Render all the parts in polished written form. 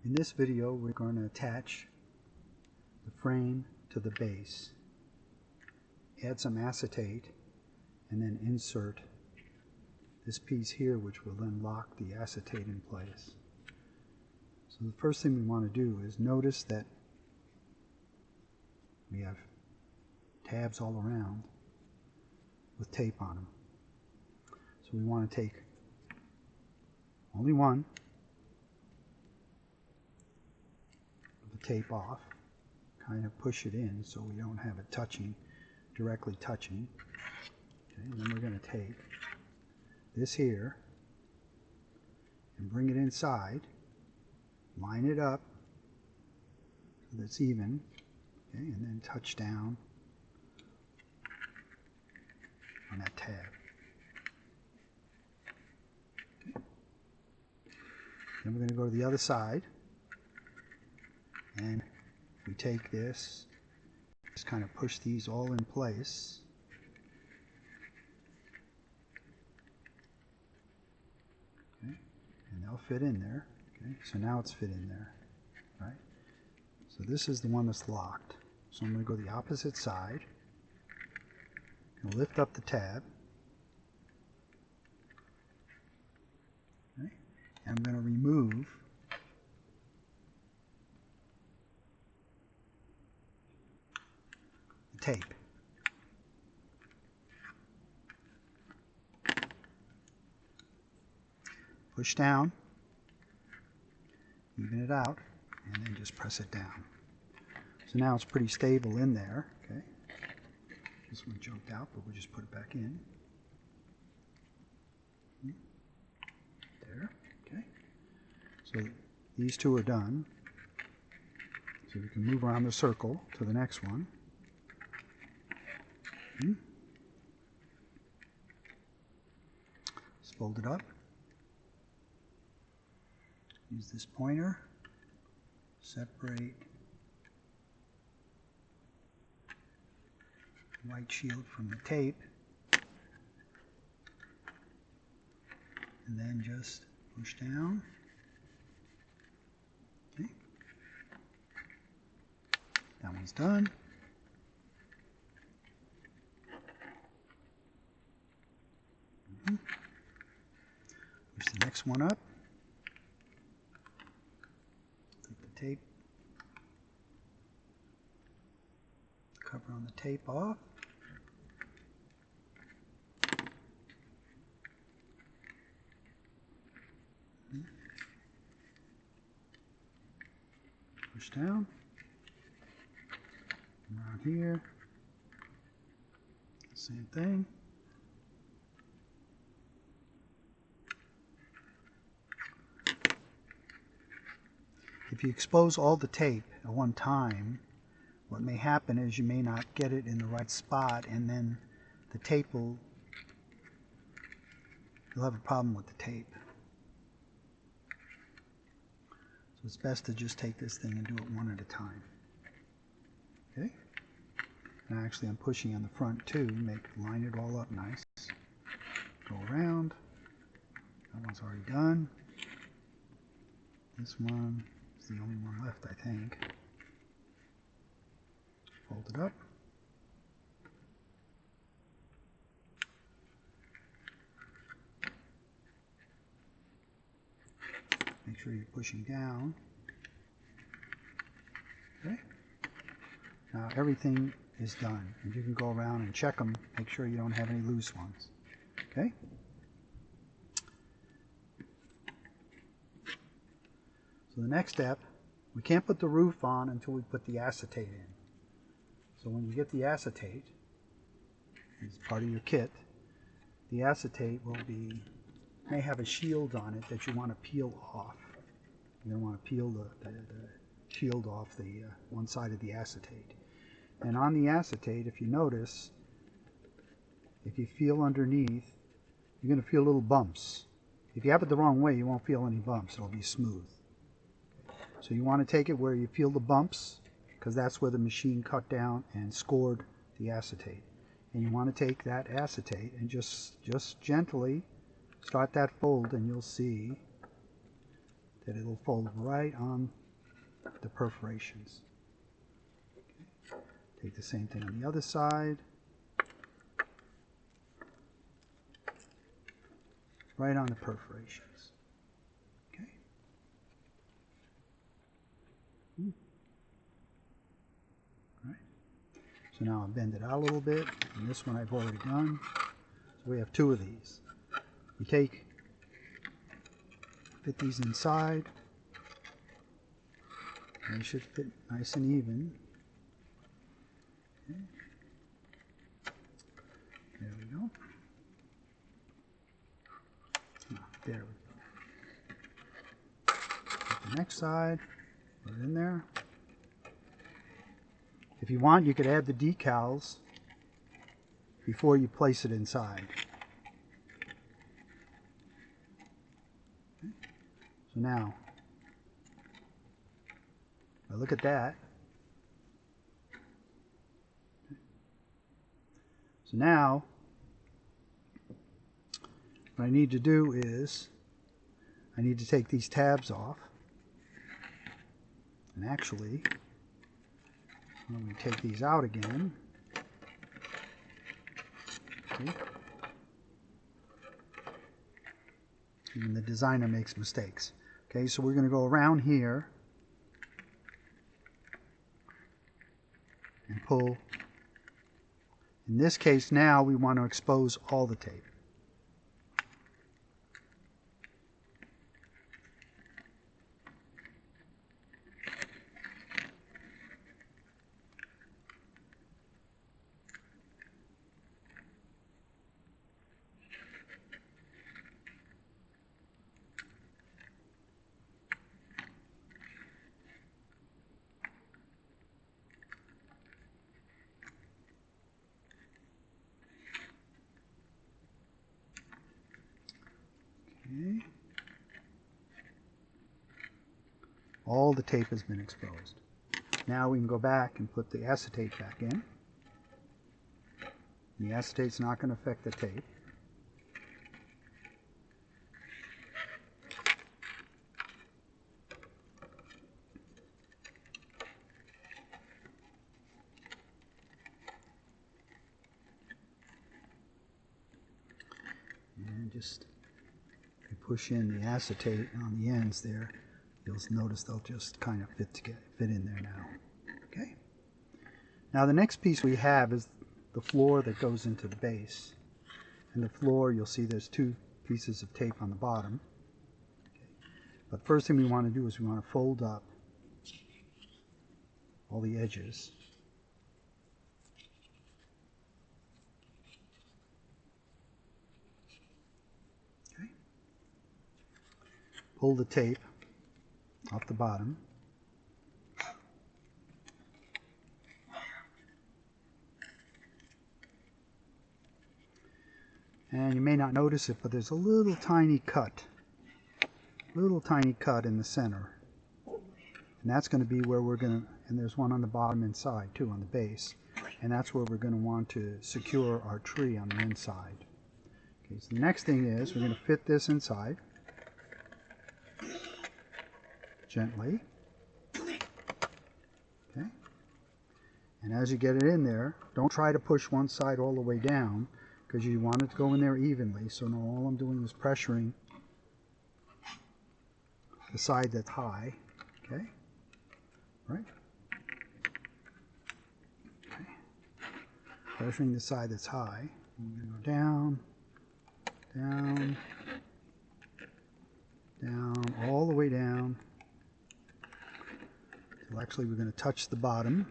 In this video, we're going to attach the frame to the base, add some acetate, and then insert this piece here, which will then lock the acetate in place. So the first thing we want to do is notice that we have tabs all around with tape on them. So we want to take only one of the tape off, kind of push it in so we don't have it directly touching. Okay, and then we're going to take this here and bring it inside, line it up so that it's even, okay, and then touch down on that tab. Okay. Then we're going to go to the other side, and we take this, just kind of push these all in place. Okay. And they'll fit in there. Okay. So now it's fit in there. Right? So this is the one that's locked. So I'm going to go the opposite side. I'm going to lift up the tab. Okay. And I'm going to remove the tape. Push down, even it out, and then just press it down. So now it's pretty stable in there. Okay. This one jumped out, but we'll just put it back in. There. Okay. So these two are done. So we can move around the circle to the next one. Just fold it up. Use this pointer. Separate white shield from the tape. And then just push down. Okay. That one's done. Push the next one up. Take the tape, cover on the tape off. Push down. Around here. Same thing. If you expose all the tape at one time, what may happen is you may not get it in the right spot, and then the tape you'll have a problem with the tape. So it's best to just take this thing and do it one at a time. Okay? And actually I'm pushing on the front too, line it all up nice. Go around. That one's already done. This one is the only one left, I think. Fold it up. Make sure you're pushing down. Okay. Now everything is done. And you can go around and check them. Make sure you don't have any loose ones. Okay. So the next step, we can't put the roof on until we put the acetate in. So when you get the acetate, as part of your kit, the acetate may have a shield on it that you want to peel off. You're going to want to peel the shield off the one side of the acetate. And on the acetate, if you notice, if you feel underneath, you're going to feel little bumps. If you have it the wrong way, you won't feel any bumps. It'll be smooth. So you want to take it where you feel the bumps, because that's where the machine cut down and scored the acetate. And you want to take that acetate and just gently start that fold, and you'll see that it'll fold right on the perforations. Okay. Take the same thing on the other side. Right on the perforations. Okay. Right. So now I'll bend it out a little bit, and this one I've already done. So we have two of these. You fit these inside. And they should fit nice and even. Okay. There we go. There we go. Get the next side, put it in there. If you want, you could add the decals before you place it inside. Okay. So now, look at that. Okay. So now, what I need to do is, I need to take these tabs off. And actually, let me take these out again. Okay. Even the designer makes mistakes. Okay, so we're going to go around here and pull. In this case now we want to expose all the tape. Okay. All the tape has been exposed. Now we can go back and put the acetate back in. The acetate's not going to affect the tape. And just push in the acetate on the ends there, you'll notice they'll just kind of fit in there now. Okay. Now the next piece we have is the floor that goes into the base. And the floor, you'll see there's two pieces of tape on the bottom. Okay. But first thing we want to do is we want to fold up all the edges. Okay. Pull the tape off the bottom. And you may not notice it, but there's a little tiny cut in the center. And that's going to be where we're going to, and there's one on the bottom inside too, on the base. And that's where we're going to want to secure our tree on the inside. Okay, so the next thing is we're going to fit this inside. Gently. Okay. And as you get it in there, don't try to push one side all the way down, because you want it to go in there evenly. So now all I'm doing is pressuring the side that's high. Okay. Right. Okay. Pressuring the side that's high. I'm going to go down, down, down, all the way down. So actually we're going to touch the bottom.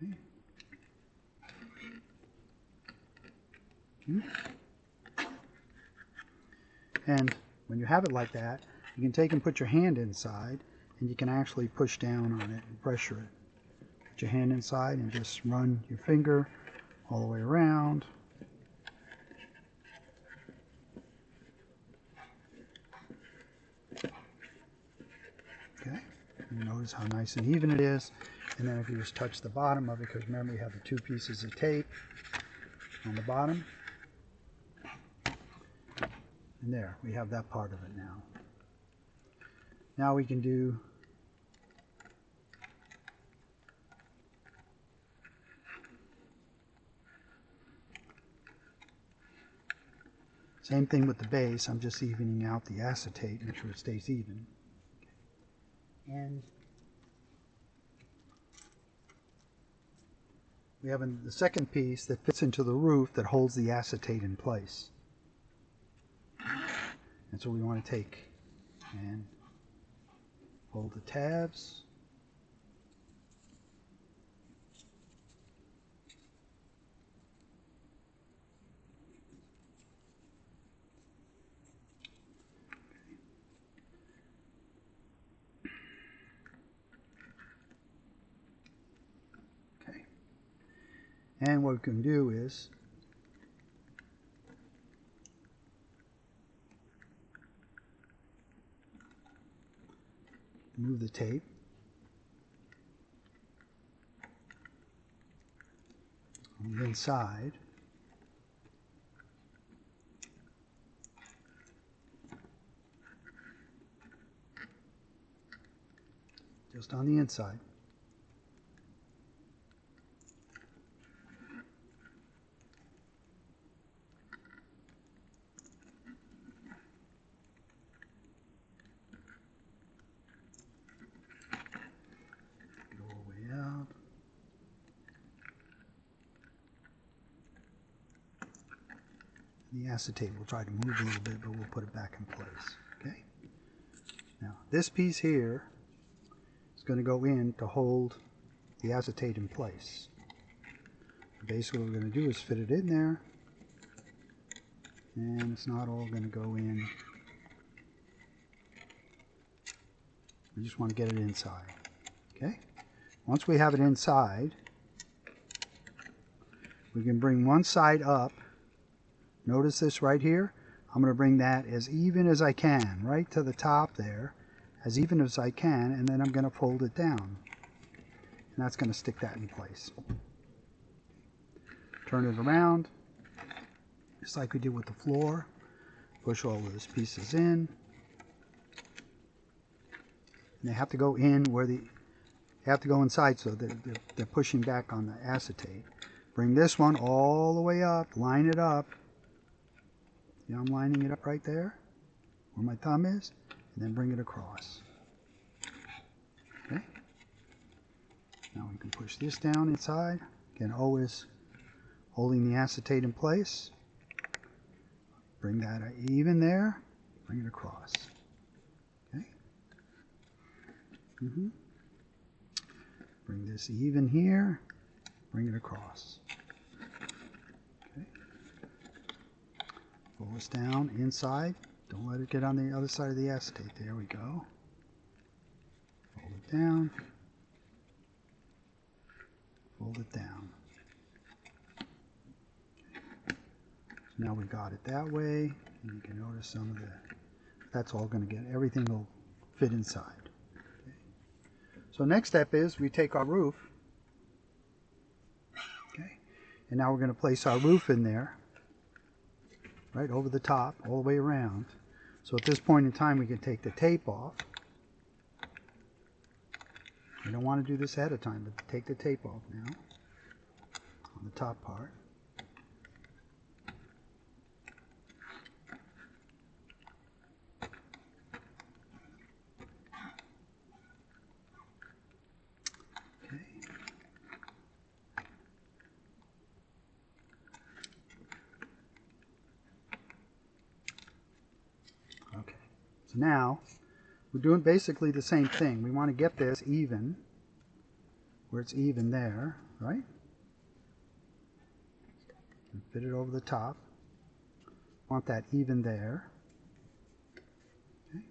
Okay. And when you have it like that, you can take and put your hand inside, and you can actually push down on it and pressure it. Put your hand inside and just run your finger all the way around. Okay, you notice how nice and even it is. And then if you just touch the bottom of it, because remember you have the two pieces of tape on the bottom. And there, we have that part of it now. Now we can do same thing with the base. I'm just evening out the acetate, make sure it stays even. And we have the second piece that fits into the roof that holds the acetate in place. And so we want to take and hold the tabs. Okay. And what we can do is move the tape. On the inside. Just on the inside. Get all the way out. The acetate will try to move a little bit, but we'll put it back in place. Okay. Now this piece here is going to go in to hold the acetate in place. Basically what we're going to do is fit it in there, and it's not all going to go in. We just want to get it inside. Okay. Once we have it inside, we can bring one side up. Notice this right here. I'm going to bring that as even as I can, right to the top there, as even as I can, and then I'm going to fold it down. And that's going to stick that in place. Turn it around, just like we did with the floor. Push all of those pieces in. And they have to go in where they have to go inside, so that they're pushing back on the acetate. Bring this one all the way up, line it up. See, I'm lining it up right there, where my thumb is, and then bring it across. Okay. Now we can push this down inside. Again, always holding the acetate in place. Bring that even there. Bring it across. Okay. Bring this even here. Bring it across. Pull this down inside. Don't let it get on the other side of the acetate. There we go. Fold it down. Fold it down. So now we got it that way. And you can notice some of the, that's all going to get, everything will fit inside. Okay. So next step is we take our roof. Okay. And now we're going to place our roof in there. Right over the top, all the way around. So at this point in time, we can take the tape off. You don't want to do this ahead of time, but take the tape off now on the top part. Okay. Okay. So now we're doing basically the same thing. We want to get this even, where it's even there, right? And fit it over the top. Want that even there. Okay.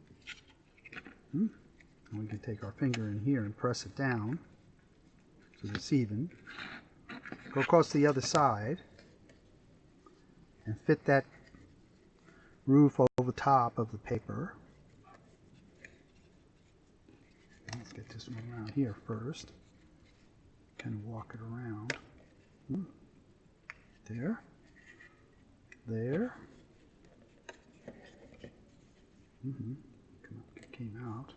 And we can take our finger in here and press it down so it's even. Go across the other side and fit that roof over the top of the paper. Let's get this one around here first. Kind of walk it around. There. There. Came out.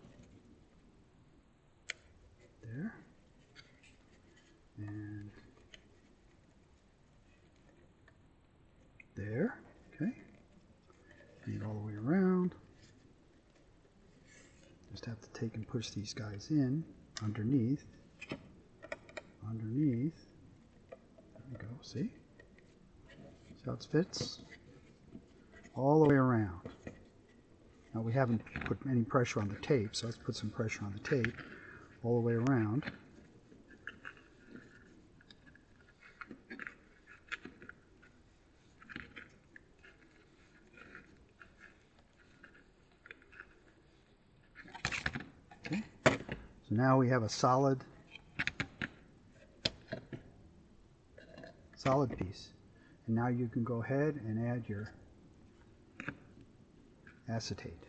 There. And there. Okay. Bring it all the way around. Just have to take and push these guys in underneath. Underneath. There we go. See? See how it fits? All the way around. Now we haven't put any pressure on the tape, so let's put some pressure on the tape all the way around. Okay. So now we have a solid piece. And now you can go ahead and add your acetate.